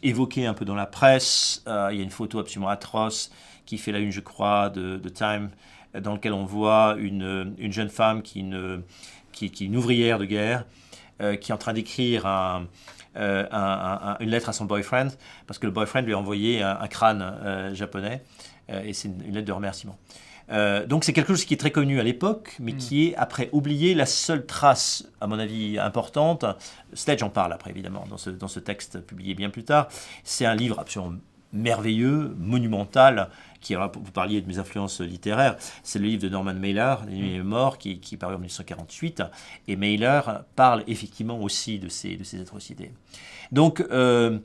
[SPEAKER 2] évoquées un peu dans la presse, il y a une photo absolument atroce qui fait la une, je crois, de Time, dans laquelle on voit une jeune femme qui est une ouvrière de guerre, qui est en train d'écrire une lettre à son boyfriend, parce que le boyfriend lui a envoyé un crâne japonais, et c'est une lettre de remerciement. Donc c'est quelque chose qui est très connu à l'époque, mais qui est après oublié. La seule trace, à mon avis, importante, Sledge en parle après évidemment, dans ce texte publié bien plus tard, c'est un livre absolument merveilleux, monumental, qui, alors, vous parliez de mes influences littéraires, c'est le livre de Norman Mailer, Les Nuits et les Morts, qui est paru en 1948, et Mailer parle effectivement aussi de ces atrocités. Donc la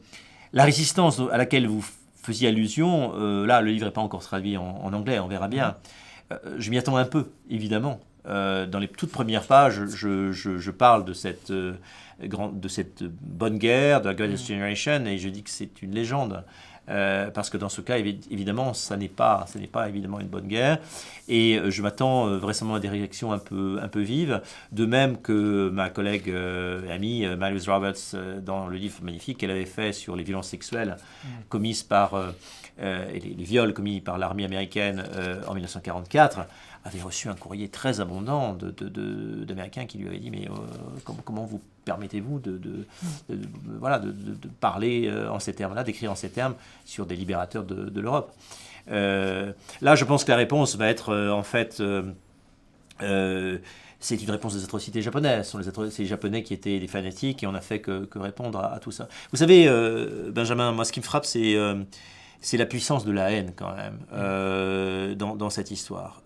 [SPEAKER 2] résistance à laquelle vous faisiez allusion, là le livre n'est pas encore traduit en anglais, on verra bien. Je m'y attends un peu, évidemment. Dans les toutes premières pages, je parle de cette bonne guerre, de la Greatest Generation, et je dis que c'est une légende. Parce que dans ce cas, évidemment, ça n'est pas évidemment une bonne guerre. Et je m'attends vraisemblablement à des réactions un peu vives, de même que ma collègue et amie Marius Roberts, dans le livre magnifique qu'elle avait fait sur les violences sexuelles commises et les viols commis par l'armée américaine en 1944, avait reçu un courrier très abondant d'Américains qui lui avaient dit « Mais comment vous permettez-vous de parler en ces termes-là, d'écrire en ces termes sur des libérateurs de l'Europe ?» Là, je pense que la réponse va être en fait... c'est une réponse des atrocités japonaises. Ce sont les Japonais qui étaient des fanatiques et on n'a fait que répondre à tout ça. Vous savez, Benjamin, moi ce qui me frappe, c'est la puissance de la haine quand même dans cette histoire.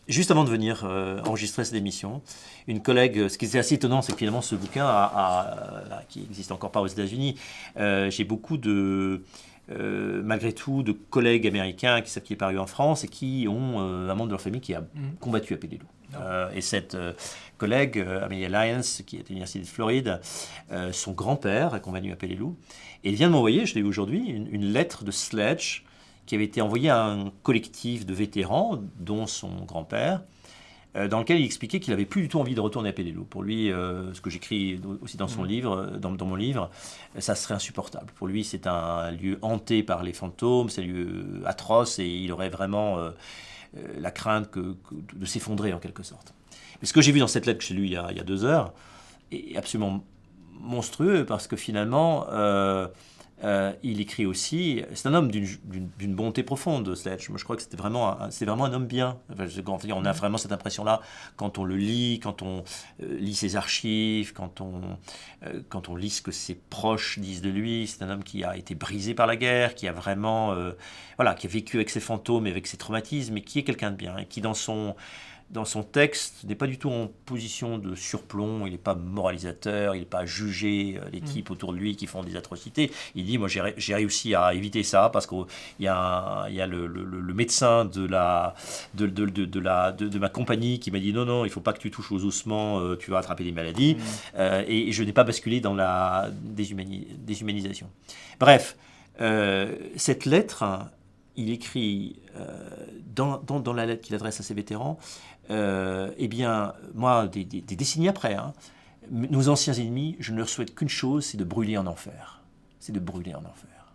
[SPEAKER 2] Juste avant de venir enregistrer cette émission, une collègue, ce qui est assez étonnant, c'est que finalement ce bouquin qui n'existe encore pas aux États-Unis, j'ai beaucoup malgré tout de collègues américains qui est paru en France et qui ont un membre de leur famille qui a combattu à Peleliu. Et cette collègue, Amelia Lyons, qui est à l'Université de Floride, son grand-père a combattu à Peleliu, et il vient de m'envoyer, je l'ai eu aujourd'hui, une lettre de Sledge qui avait été envoyée à un collectif de vétérans, dont son grand-père, dans lequel il expliquait qu'il n'avait plus du tout envie de retourner à Peleliu. Pour lui, ce que j'écris aussi dans son livre, dans mon livre, ça serait insupportable. Pour lui, c'est un lieu hanté par les fantômes, c'est un lieu atroce, et il aurait vraiment la crainte de s'effondrer en quelque sorte. Mais ce que j'ai vu dans cette lettre que j'ai lue il y a 2 heures est absolument monstrueux, parce que finalement, il écrit aussi, c'est un homme d'une bonté profonde, Sledge. Moi, je crois que c'est vraiment un homme bien. Enfin, on a vraiment cette impression-là quand on le lit, quand on lit ses archives, quand on lit ce que ses proches disent de lui. C'est un homme qui a été brisé par la guerre, qui a vraiment, qui a vécu avec ses fantômes et avec ses traumatismes, et qui est quelqu'un de bien, et qui dans son texte, n'est pas du tout en position de surplomb, il n'est pas moralisateur, il n'est pas à juger les types autour de lui qui font des atrocités. Il dit, moi j'ai réussi à éviter ça parce qu'il y a le médecin de ma compagnie qui m'a dit non, il ne faut pas que tu touches aux ossements, tu vas attraper des maladies. Et je n'ai pas basculé dans la déshumanisation. Bref, cette lettre, il écrit dans la lettre qu'il adresse à ses vétérans, eh bien, moi, des décennies après, nos anciens ennemis, je ne leur souhaite qu'une chose, c'est de brûler en enfer. C'est de brûler en enfer.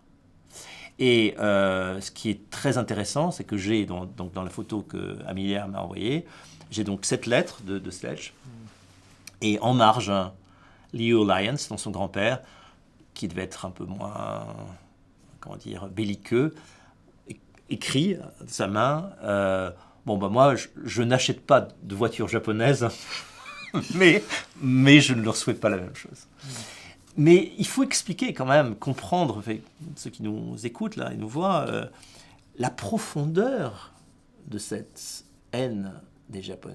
[SPEAKER 2] Et ce qui est très intéressant, c'est que j'ai, donc dans la photo que Amélia m'a envoyée, j'ai donc cette lettre de Sledge, et en marge, Leo Lyons, dont son grand-père, qui devait être un peu moins, belliqueux, écrit de sa main, moi, je n'achète pas de voiture japonaise, mais je ne leur souhaite pas la même chose. Mais il faut expliquer quand même, comprendre, ceux qui nous écoutent là et nous voient, la profondeur de cette haine des Japonais,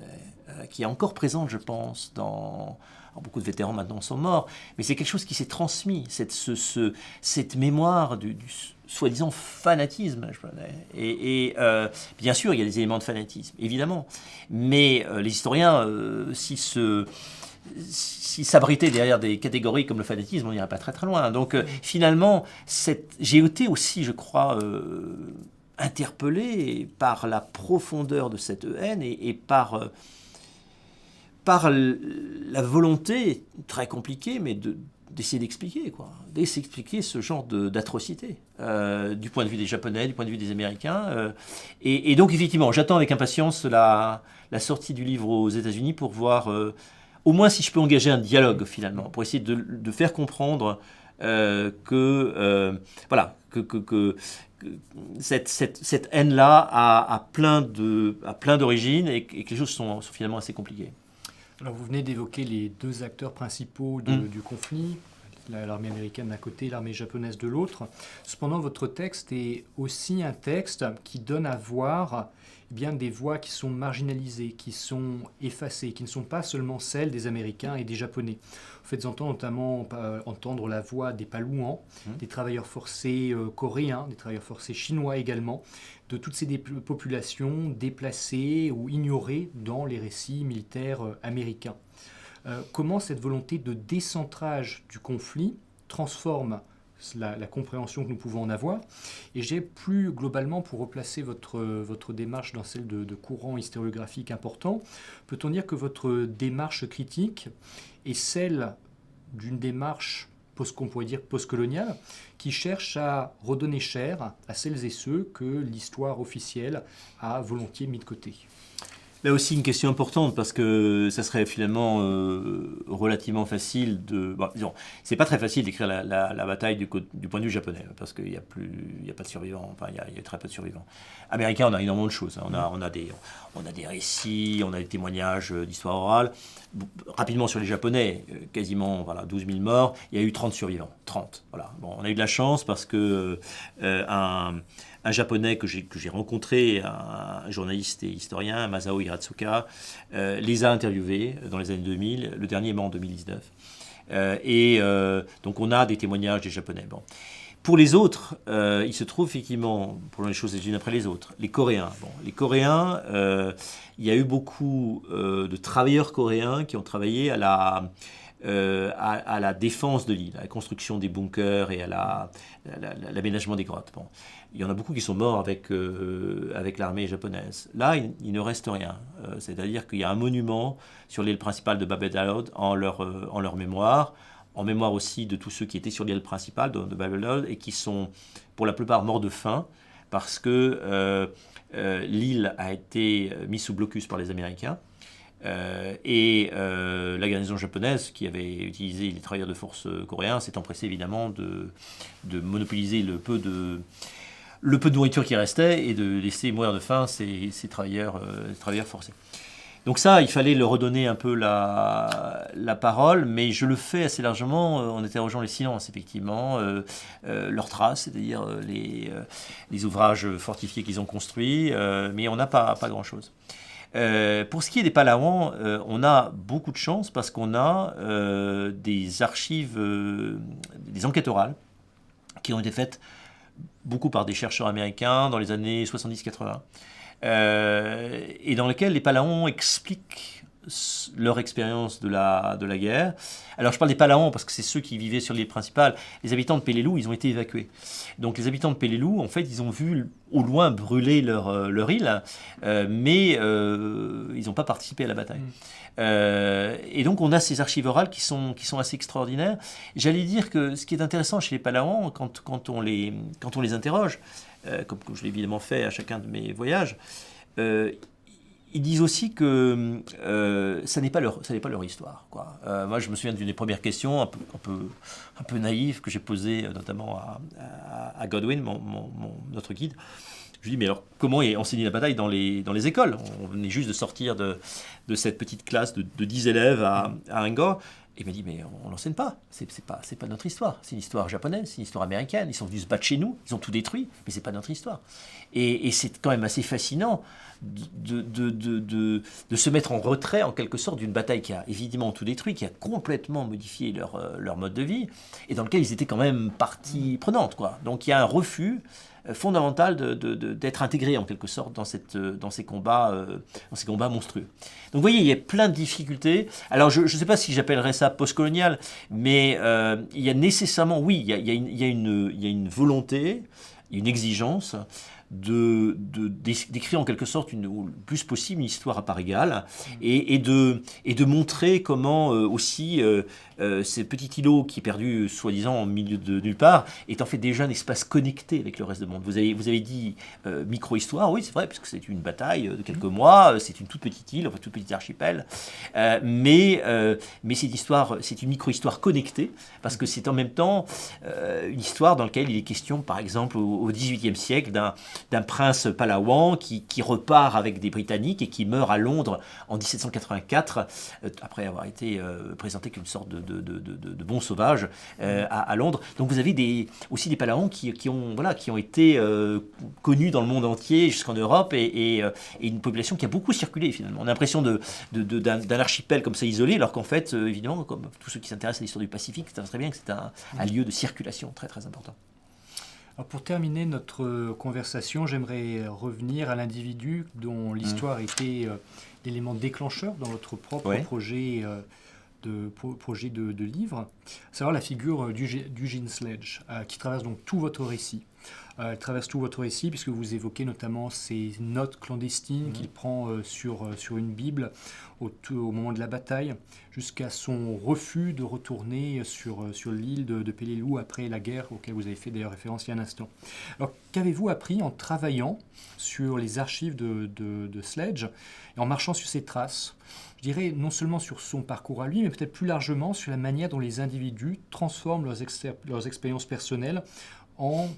[SPEAKER 2] qui est encore présente, je pense, alors, beaucoup de vétérans maintenant sont morts, mais c'est quelque chose qui s'est transmis, cette mémoire du soi-disant fanatisme japonais. Et bien sûr, il y a des éléments de fanatisme, évidemment, mais les historiens, s'ils s'abritaient derrière des catégories comme le fanatisme, on n'irait pas très très loin. Donc finalement, j'ai été aussi, je crois, interpellé par la profondeur de cette haine et par la volonté très compliquée, mais d'essayer d'expliquer ce genre d'atrocité, du point de vue des Japonais, du point de vue des Américains. Et donc, effectivement, j'attends avec impatience la sortie du livre aux États-Unis pour voir, au moins si je peux engager un dialogue, finalement, pour essayer de faire comprendre que cette haine-là a plein d'origines et que les choses sont finalement assez compliquées.
[SPEAKER 1] Alors vous venez d'évoquer les deux acteurs principaux du conflit, l'armée américaine d'un côté, l'armée japonaise de l'autre. Cependant, votre texte est aussi un texte qui donne à voir des voix qui sont marginalisées, qui sont effacées, qui ne sont pas seulement celles des Américains et des Japonais. Vous faites entendre la voix des Palouans, des travailleurs forcés coréens, des travailleurs forcés chinois également, de toutes ces populations déplacées ou ignorées dans les récits militaires américains. Comment cette volonté de décentrage du conflit transforme la compréhension que nous pouvons en avoir. Et j'ai plus globalement, pour replacer votre démarche dans celle de courants historiographiques importants, peut-on dire que votre démarche critique est celle d'une démarche qu'on pourrait dire postcoloniale, qui cherche à redonner chair à celles et ceux que l'histoire officielle a volontiers mis de côté?
[SPEAKER 2] Là aussi une question importante parce que ça serait finalement relativement facile disons, c'est pas très facile d'écrire la bataille du point de vue japonais parce qu'il y a pas de survivants, il y a très peu de survivants. Américains, on a énormément de choses, on a des récits, on a des témoignages d'histoire orale. Rapidement sur les Japonais, quasiment 12 000 morts, il y a eu 30 survivants, 30. Voilà. Bon, on a eu de la chance parce que un Japonais que j'ai rencontré, un journaliste et historien, Masao Hiratsuka, les a interviewés dans les années 2000. Le dernier est mort en 2019. Donc on a des témoignages des Japonais. Bon. Pour les autres, il se trouve effectivement, pour les choses les unes après les autres, les Coréens. Bon, les Coréens, il y a eu beaucoup de travailleurs coréens qui ont travaillé à la défense de l'île, à la construction des bunkers et à l'aménagement des grottes. Bon. Il y en a beaucoup qui sont morts avec l'armée japonaise. Là, il ne reste rien. C'est-à-dire qu'il y a un monument sur l'île principale de Bab el-Alod en leur mémoire, en mémoire aussi de tous ceux qui étaient sur l'île principale de Bab el-Alod et qui sont pour la plupart morts de faim parce que l'île a été mise sous blocus par les Américains. La garnison japonaise, qui avait utilisé les travailleurs de force coréens, s'est empressée évidemment de monopoliser le peu de nourriture qui restait et de laisser mourir de faim ces travailleurs forcés. Donc ça, il fallait leur redonner un peu la parole, mais je le fais assez largement en interrogeant les silences, effectivement, leurs traces, c'est-à-dire les ouvrages fortifiés qu'ils ont construits, mais on n'a pas grand-chose. Pour ce qui est des Palawans, on a beaucoup de chance parce qu'on a des archives, des enquêtes orales qui ont été faites beaucoup par des chercheurs américains dans les années 70-80. Et dans lesquels les Palawans expliquent leur expérience de la guerre. Alors je parle des Palawans parce que c'est ceux qui vivaient sur l'île principale. Les habitants de Peleliu, ils ont été évacués. Donc les habitants de Peleliu, en fait, ils ont vu au loin brûler leur île, mais ils n'ont pas participé à la bataille. Et donc on a ces archives orales qui sont assez extraordinaires. J'allais dire que ce qui est intéressant chez les Palawans, quand on les interroge, comme je l'ai évidemment fait à chacun de mes voyages, ils disent aussi que ça n'est pas leur histoire, quoi. Moi, je me souviens d'une des premières questions, un peu naïve, que j'ai posée notamment à Godwin, notre guide. Je lui dis, mais alors, comment est enseignée la bataille dans les écoles? On venait juste de sortir de cette petite classe de 10 élèves à Angkor. Et il m'a dit, mais on l'enseigne pas. C'est pas notre histoire. C'est une histoire japonaise, c'est une histoire américaine. Ils sont venus se battre chez nous, ils ont tout détruit, mais c'est pas notre histoire. Et c'est quand même assez fascinant de se mettre en retrait, en quelque sorte, d'une bataille qui a évidemment tout détruit, qui a complètement modifié leur mode de vie, et dans lequel ils étaient quand même partie prenante, quoi. Donc il y a un refus fondamental d'être intégré en quelque sorte dans ces combats monstrueux. Donc vous voyez, il y a plein de difficultés. Alors je ne sais pas si j'appellerais ça postcolonial, mais il y a nécessairement, oui, il y a une volonté, une exigence d'écrire en quelque sorte le plus possible une histoire à part égale et de montrer comment aussi ce petit îlot qui est perdu soi-disant au milieu de nulle part est en fait déjà un espace connecté avec le reste du monde. Vous avez dit micro-histoire, oui c'est vrai, parce que c'est une bataille de quelques mois, c'est une toute petite île, enfin toute petite archipel, mais cette histoire, c'est une micro-histoire connectée, parce que c'est en même temps une histoire dans laquelle il est question, par exemple, au XVIIIe siècle, d'un prince palawan qui repart avec des Britanniques et qui meurt à Londres en 1784, après avoir été présenté comme une sorte de bon sauvage à Londres. Donc vous avez aussi des Palawans qui ont été connus dans le monde entier jusqu'en Europe et une population qui a beaucoup circulé finalement. On a l'impression d'un archipel comme ça isolé, alors qu'en fait, évidemment, comme tous ceux qui s'intéressent à l'histoire du Pacifique, savent très bien que c'est un lieu de circulation très très important.
[SPEAKER 1] Alors pour terminer notre conversation, j'aimerais revenir à l'individu dont l'histoire était l'élément déclencheur dans votre propre projet de livre, à savoir la figure d'Eugene Sledge, qui traverse donc tout votre récit. Elle traverse tout votre récit puisque vous évoquez notamment ces notes clandestines qu'il prend sur une Bible au moment de la bataille, jusqu'à son refus de retourner sur l'île de Peleliu après la guerre, auquel vous avez fait d'ailleurs référence il y a un instant. Alors qu'avez-vous appris en travaillant sur les archives de Sledge et en marchant sur ses traces? Je dirais non seulement sur son parcours à lui, mais peut-être plus largement sur la manière dont les individus transforment leurs expériences personnelles en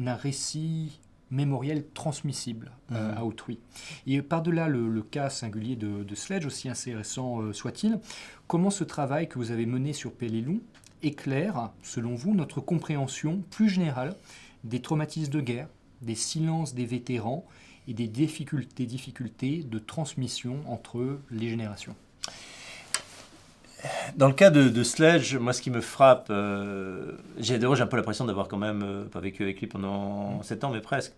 [SPEAKER 1] un récit mémoriel transmissible à autrui. Et par-delà le cas singulier de Sledge, aussi intéressant soit-il, comment ce travail que vous avez mené sur Peleliu éclaire, selon vous, notre compréhension plus générale des traumatismes de guerre, des silences des vétérans et des difficultés de transmission entre les générations?
[SPEAKER 2] Dans le cas de Sledge, moi ce qui me frappe, j'ai un peu l'impression d'avoir quand même pas vécu avec lui pendant 7 ans, mais presque.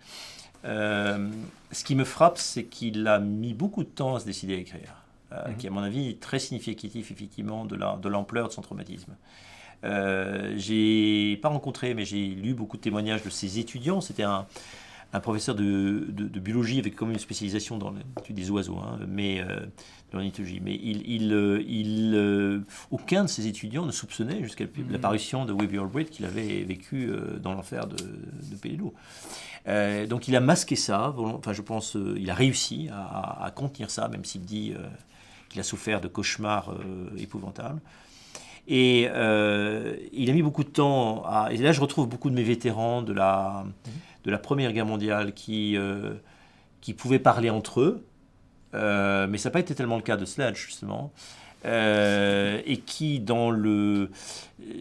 [SPEAKER 2] Ce qui me frappe, c'est qu'il a mis beaucoup de temps à se décider à écrire, qui est à mon avis très significatif effectivement de l'ampleur de son traumatisme. J'ai pas rencontré, mais j'ai lu beaucoup de témoignages de ses étudiants. C'était un professeur de biologie avec quand même une spécialisation dans l'étude des oiseaux, mais dans l'ornithologie. Mais aucun de ses étudiants ne soupçonnait jusqu'à l'apparition de Wavy Albright qu'il avait vécu dans l'enfer de Peleliu. Donc il a masqué ça, enfin je pense, il a réussi à contenir ça, même s'il dit qu'il a souffert de cauchemars épouvantables. Et il a mis beaucoup de temps et là je retrouve beaucoup de mes vétérans de la Première Guerre mondiale qui pouvaient parler entre eux, mais ça n'a pas été tellement le cas de Sledge justement, et qui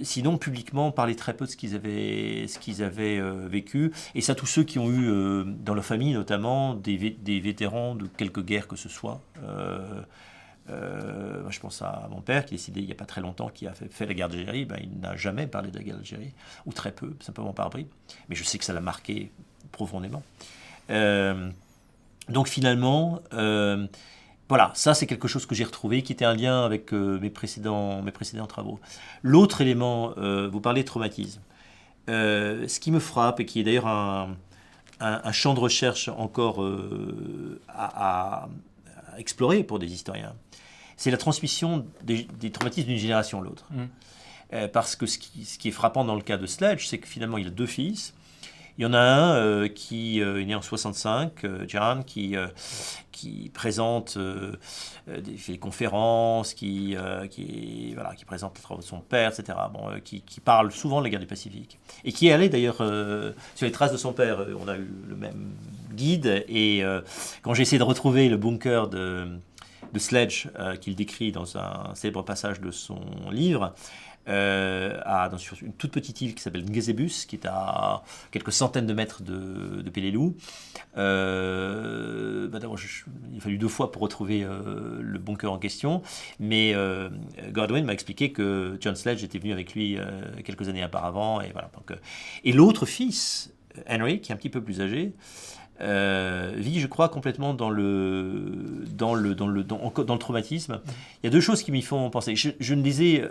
[SPEAKER 2] sinon publiquement parlaient très peu de ce qu'ils avaient vécu, et ça tous ceux qui ont eu dans leur famille notamment des vétérans de quelque guerre que ce soit. Moi, je pense à mon père qui est décédé il n'y a pas très longtemps, qui a fait la guerre d'Algérie. Il n'a jamais parlé de la guerre d'Algérie, ou très peu, simplement par bribes. Mais je sais que ça l'a marqué profondément. Donc finalement, voilà, ça c'est quelque chose que j'ai retrouvé, qui était un lien avec mes précédents travaux. L'autre élément, vous parlez de traumatisme. Ce qui me frappe, et qui est d'ailleurs un champ de recherche encore à explorer pour des historiens, c'est la transmission des traumatismes d'une génération à l'autre. Parce que ce qui est frappant dans le cas de Sledge, c'est que finalement il a 2 fils. Il y en a un qui est né en 65, John, qui présente des conférences, qui présente les travaux de son père, etc. Qui parle souvent de la guerre du Pacifique. Et qui est allé d'ailleurs sur les traces de son père. On a eu le même guide. Et quand j'ai essayé de retrouver le bunker de Sledge, qu'il décrit dans un célèbre passage de son livre, sur une toute petite île qui s'appelle Ngezebus, qui est à quelques centaines de mètres de Peleliu. D'abord, il a fallu 2 fois pour retrouver le bunker en question, mais Godwin m'a expliqué que John Sledge était venu avec lui quelques années auparavant. Et, voilà, et l'autre fils, Henry, qui est un petit peu plus âgé, vit, je crois, complètement dans le traumatisme. Il y a 2 choses qui m'y font penser. Je ne lisais...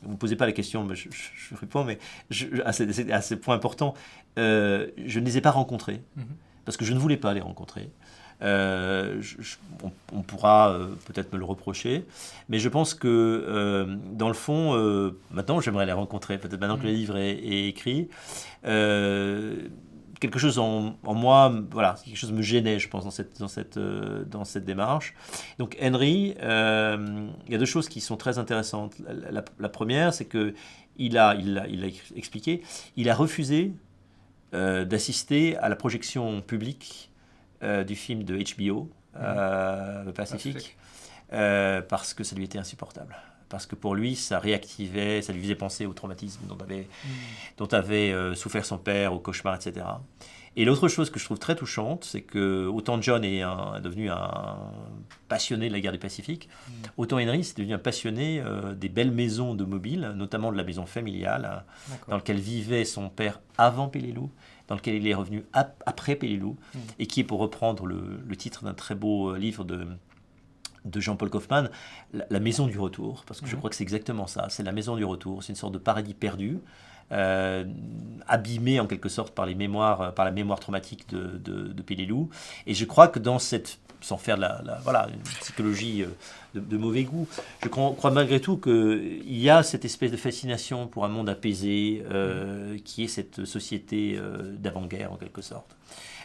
[SPEAKER 2] Vous ne me posez pas la question, mais je réponds, mais à ce point important, je ne les ai pas rencontrés, parce que je ne voulais pas les rencontrer. On pourra peut-être me le reprocher, mais je pense que, dans le fond, maintenant j'aimerais les rencontrer, peut-être maintenant que le livre est écrit. Quelque chose en moi, voilà, quelque chose me gênait, je pense, dans cette démarche. Donc Henry, il y a 2 choses qui sont très intéressantes. La première, c'est que il a expliqué, il a refusé d'assister à la projection publique du film de HBO, le Pacifique, parce que ça lui était insupportable. Parce que pour lui, ça réactivait, ça lui faisait penser au traumatisme dont avait souffert son père, au cauchemar, etc. Et l'autre chose que je trouve très touchante, c'est que autant John est devenu un passionné de la guerre du Pacifique, autant Henry est devenu un passionné des belles maisons de Mobile, notamment de la maison familiale, dans laquelle vivait son père avant Peleliu, dans lequel il est revenu après Peleliu, et qui est, pour reprendre le titre d'un très beau livre de Jean-Paul Kaufmann, la maison du retour, parce que je crois que c'est exactement ça, c'est la maison du retour, c'est une sorte de paradis perdu, abîmé en quelque sorte par la mémoire traumatique de Peleliu, et je crois que dans cette, sans faire une psychologie de mauvais goût, je crois malgré tout qu'il y a cette espèce de fascination pour un monde apaisé, qui est cette société d'avant-guerre en quelque sorte.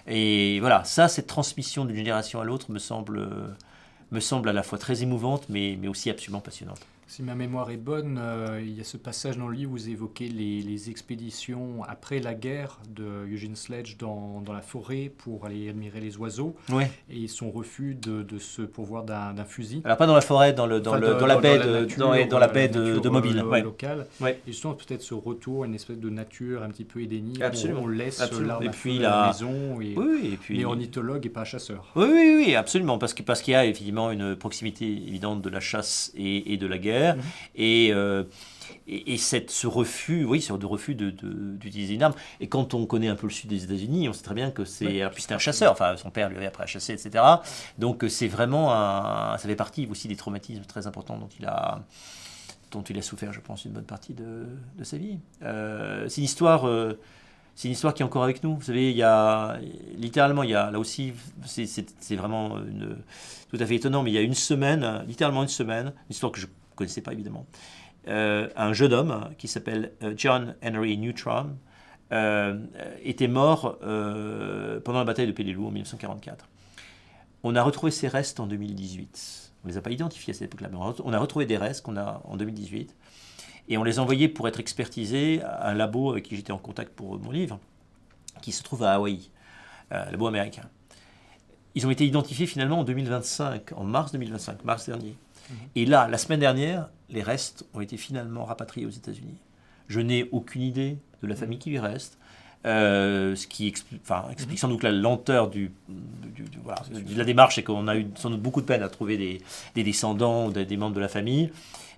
[SPEAKER 2] Et voilà, cette transmission d'une génération à l'autre me semble à la fois très émouvante, mais aussi absolument passionnante.
[SPEAKER 1] Si ma mémoire est bonne, il y a ce passage dans le livre où vous évoquez les expéditions après la guerre de Eugene Sledge dans la forêt pour aller admirer les oiseaux, et son refus de se pourvoir d'un fusil.
[SPEAKER 2] Alors pas dans la forêt, dans la baie de Mobile.
[SPEAKER 1] Locale. Et justement peut-être ce retour à une espèce de nature un petit peu édénique, où on laisse l'arme à feu à la maison, et puis mais ornithologue et pas chasseur.
[SPEAKER 2] Oui, absolument, parce qu'il y a évidemment une proximité évidente de la chasse et de la guerre. Et ce refus, d'utiliser une arme. Et quand on connaît un peu le sud des États-Unis, on sait très bien que c'est. Puis c'était un chasseur, enfin son père lui avait appris à chasser, etc. Donc c'est vraiment ça fait partie aussi des traumatismes très importants dont il a souffert, je pense, une bonne partie de sa vie. C'est une histoire qui est encore avec nous. Vous savez, il y a là aussi, c'est vraiment tout à fait étonnant, mais il y a littéralement une semaine, une histoire que je ne connaissais pas évidemment, un jeune homme qui s'appelle John Henry Neutron était mort pendant la bataille de Peleliu en 1944. On a retrouvé ses restes en 2018. On ne les a pas identifiés à cette époque-là, mais on a retrouvé des restes qu'on a en 2018. Et on les a envoyés pour être expertisés à un labo avec qui j'étais en contact pour mon livre, qui se trouve à Hawaï, un labo américain. Ils ont été identifiés finalement en 2025, en mars 2025, mars dernier. Et là, la semaine dernière, les restes ont été finalement rapatriés aux États-Unis. Je n'ai aucune idée de la famille qui lui reste, ce qui explique sans doute la lenteur de la démarche, c'est qu'on a eu sans doute beaucoup de peine à trouver des descendants ou des membres de la famille.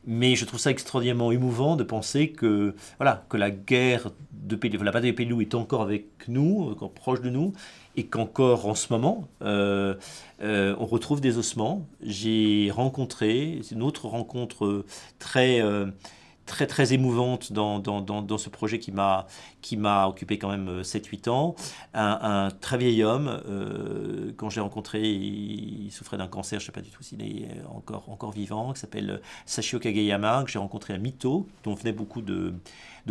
[SPEAKER 2] Mais je trouve ça extraordinairement émouvant de penser que la guerre la bataille de Peleliu est encore avec nous, encore proche de nous, et qu'encore en ce moment, on retrouve des ossements. J'ai rencontré, c'est une autre rencontre très émouvante dans ce projet qui m'a occupé quand même 7-8 ans. Un très vieil homme, quand je l'ai rencontré, il souffrait d'un cancer, je ne sais pas du tout s'il est encore vivant, qui s'appelle Sashio Kageyama, que j'ai rencontré à Mito, dont venaient beaucoup de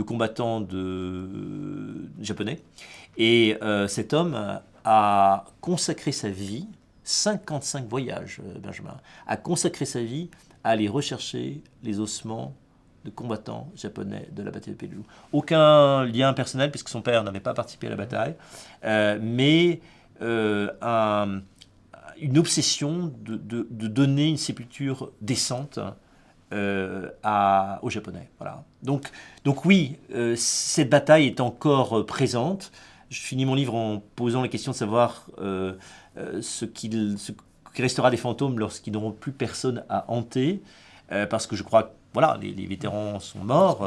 [SPEAKER 2] combattants japonais. Et cet homme a consacré sa vie, 55 voyages, Benjamin, a consacré sa vie à aller rechercher les ossements de combattants japonais de la bataille de Peleliu. Aucun lien personnel, puisque son père n'avait pas participé à la bataille, mais une obsession de donner une sépulture décente aux Japonais. Voilà. Donc oui, cette bataille est encore présente. Je finis mon livre en posant la question de savoir ce qui restera des fantômes lorsqu'ils n'auront plus personne à hanter, parce que je crois que les vétérans sont morts,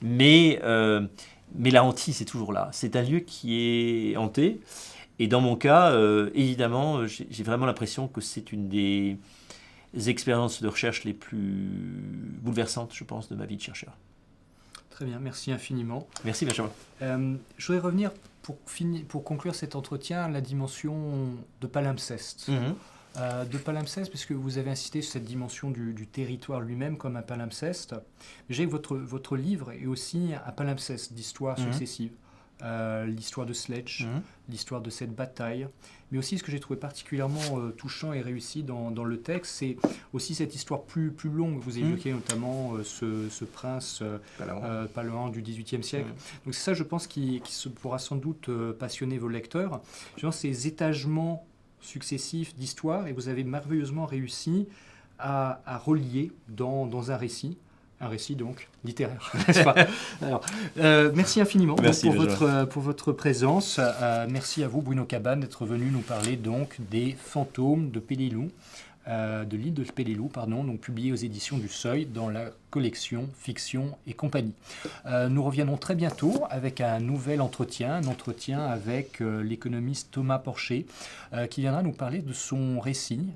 [SPEAKER 2] mais la hantise est toujours là. C'est un lieu qui est hanté, et dans mon cas, évidemment, j'ai vraiment l'impression que c'est une des expériences de recherche les plus bouleversantes, je pense, de ma vie de chercheur.
[SPEAKER 1] Très bien, merci infiniment.
[SPEAKER 2] Merci Benjamin.
[SPEAKER 1] Je voudrais revenir, pour conclure cet entretien, à la dimension de palimpseste. De palimpseste, puisque vous avez insisté sur cette dimension du territoire lui-même comme un palimpseste. J'ai votre livre est aussi un palimpseste d'histoires successives. L'histoire de Sledge, l'histoire de cette bataille, mais aussi ce que j'ai trouvé particulièrement touchant et réussi dans le texte, c'est aussi cette histoire plus longue. Vous évoquez notamment ce prince Palawan du XVIIIe siècle. Donc c'est ça, je pense, qui pourra sans doute passionner vos lecteurs. Ces étagements successifs d'histoire, et vous avez merveilleusement réussi à relier dans un récit donc littéraire, n'est-ce pas? Alors, merci infiniment pour votre présence. Merci à vous, Bruno Cabane, d'être venu nous parler donc des fantômes de Peleliu, de l'île de Peleliu, donc publié aux éditions du Seuil dans la collection Fiction et compagnie. Nous reviendrons très bientôt avec un nouvel entretien, avec l'économiste Thomas Porcher, qui viendra nous parler de son récit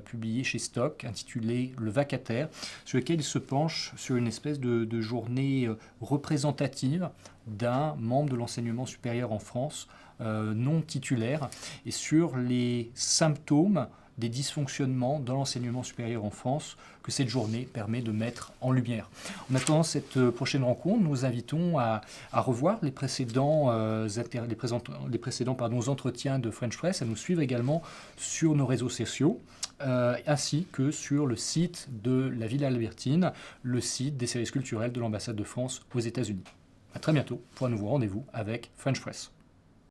[SPEAKER 1] publié chez Stock, intitulé Le Vacataire, sur lequel il se penche sur une espèce de journée représentative d'un membre de l'enseignement supérieur en France, non titulaire, et sur les symptômes des dysfonctionnements dans l'enseignement supérieur en France que cette journée permet de mettre en lumière. En attendant cette prochaine rencontre, nous invitons à revoir les précédents entretiens de French Press, à nous suivre également sur nos réseaux sociaux, ainsi que sur le site de la Villa Albertine, le site des services culturels de l'ambassade de France aux États-Unis. À très bientôt pour un nouveau rendez-vous avec French Press.